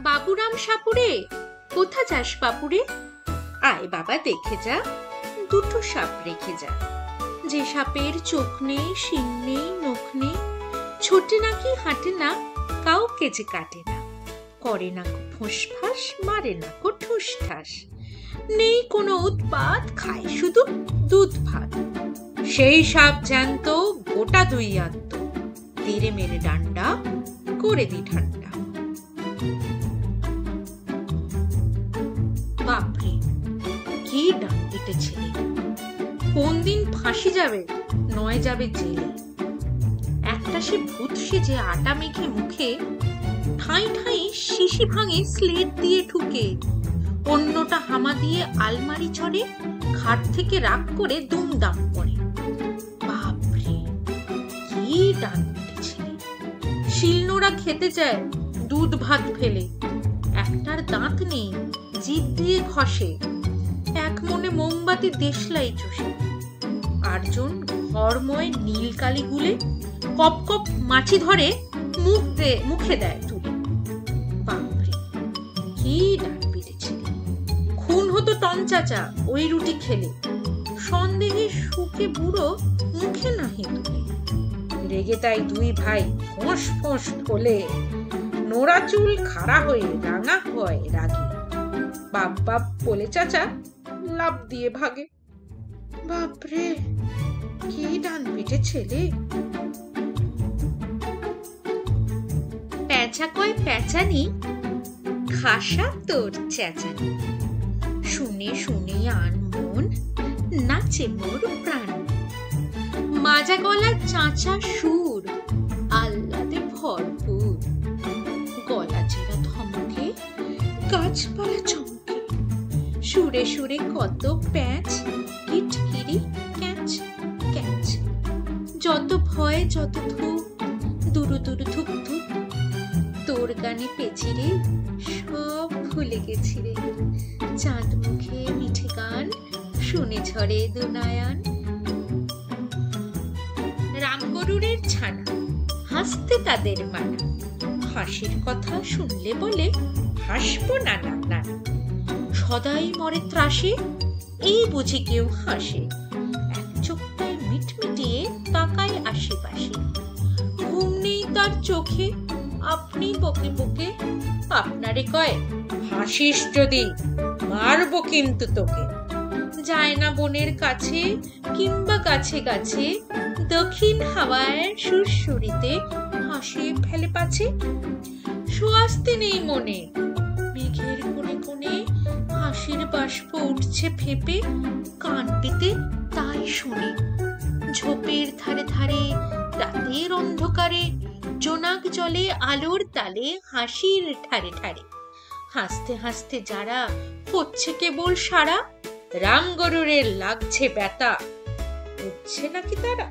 বাবুরাম সাপুরে, কোথা যাস বাপুরে? আয় বাবা দেখে যা, দুটো সাপ রেখে যা। যে সাপের চোখ নেই, শিং নেই, নখ নেই, ছোটে নাকি হাঁটে না, কাউকে যে কাটে না, করে না কো ফোঁসফাঁস, মারে না কো ঠুস ঠাস, নেই কোনো উৎপাত, খায় শুধু দুধ ভাত। সেই সাপ জ্যান্ত, গোটা দুই আত্ম, তেরে মেরে ডান্ডা, করে দি ঠান্ডা। বাপরে, কি ডান্ডিতে ছেলে! কোন দিন ফাঁসি যাবে, নয় যাবে জেলে। একটা সে ভূত সেজে আটা মেখে মুখে, ঠাঁই ঠাঁই শিশি ভাঙে স্লেট দিয়ে ঠুকে, অন্যটা হামা দিয়ে আলমারি চড়ে, খাট থেকে রাগ করে দুমদাম পড়ে। বাপরে, কি ডান্ডিতে ছেলে! শিলনোড়া খেতে চায় দুধ ভাত ফেলে, একটার দাঁত নেই, জিভ দিয়ে ঘষে, এক মনে মোমবাতি দেশলাই চষে, আটজন ঘরময় নীল কালি গুলে, কপ কপ মাছি ধরে মুখে দেয় তুলে। বাপরে, কি ডান্ডিতে ছেলে! খুন হতো টন চাচা ওই রুটি খেলে, সন্দেহে শুকে বুড়ো মুখে নাহি তুলে। রেগে তাই দুই ভাই ফোঁস ফোঁস ফোলে, নোড়া চুল খাড়া হয়ে রাঙা হয় রাগে, বাপ বাপ বলে চাচা লাভ দিয়ে ভাগে। বাপরে, কি ডানপিটে ছেলে! প্যাঁচা কয় প্যাঁচানি, খাসা তোর চেঁচানি, শুনে শুনে আন মন, নাচে মোর প্রাণ। মাজা গলা চাঁচা সুর, আহ্লাদে ভরপুর, গলা চেরা ধমকে, গাছপালা চমকে, সুরে সুরে কত প্যাঁচ, কিটকিরি ক্যাচ ক্যাচ। যত ভয় যত ধূপ, দুরু দুরু ধুপ ধুপ, তোর গানে পেছিরে সব ভুলে গেছি রে। চাঁদ মুখে মিঠে গান, শুনে ঝরে দুনায়ান। রামগরুরের ছানা, হাসতে তাদের মানা, হাসির কথা শুনলে বলে হাসবো না না না। সদাই মরে ত্রাসে, এই বুঝি কেউ হাসে, এক চোখটায় মিটমিটিয়ে তাকায় আশেপাশে। ঘুম নেই তার চোখে, আপনি বকে বকে, আপনারে কয় হাসিস যদি মারবো কিন্তু তোকে। যায় না বনের কাছে কিংবা গাছে গাছে, দক্ষিণ হাওয়ায় সুরসুরিতে হাসি ফেলে পাছে। সুয়াস্তে নেই মনে, মেঘের কোণে কোণে হাসির বাষ্প উঠছে ফেপে, কান পেতে তাই শুনে। ঝোপের ধারে ধারে রাতের অন্ধকারে, জোনাক জলে আলোর তালে হাসির ঠারে ঠারে। হাসতে হাসতে যারা হচ্ছে কেবল সারা, রামগরুরের লাগছে ব্যথা, উঠছে নাকি তারা।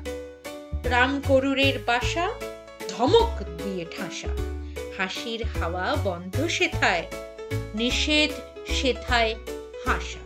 রামগরুরের বাসা ধমক দিয়ে ঠাসা, হাসির হাওয়া বন্ধ সেথায়, নিষেধ সেথায় হাসা।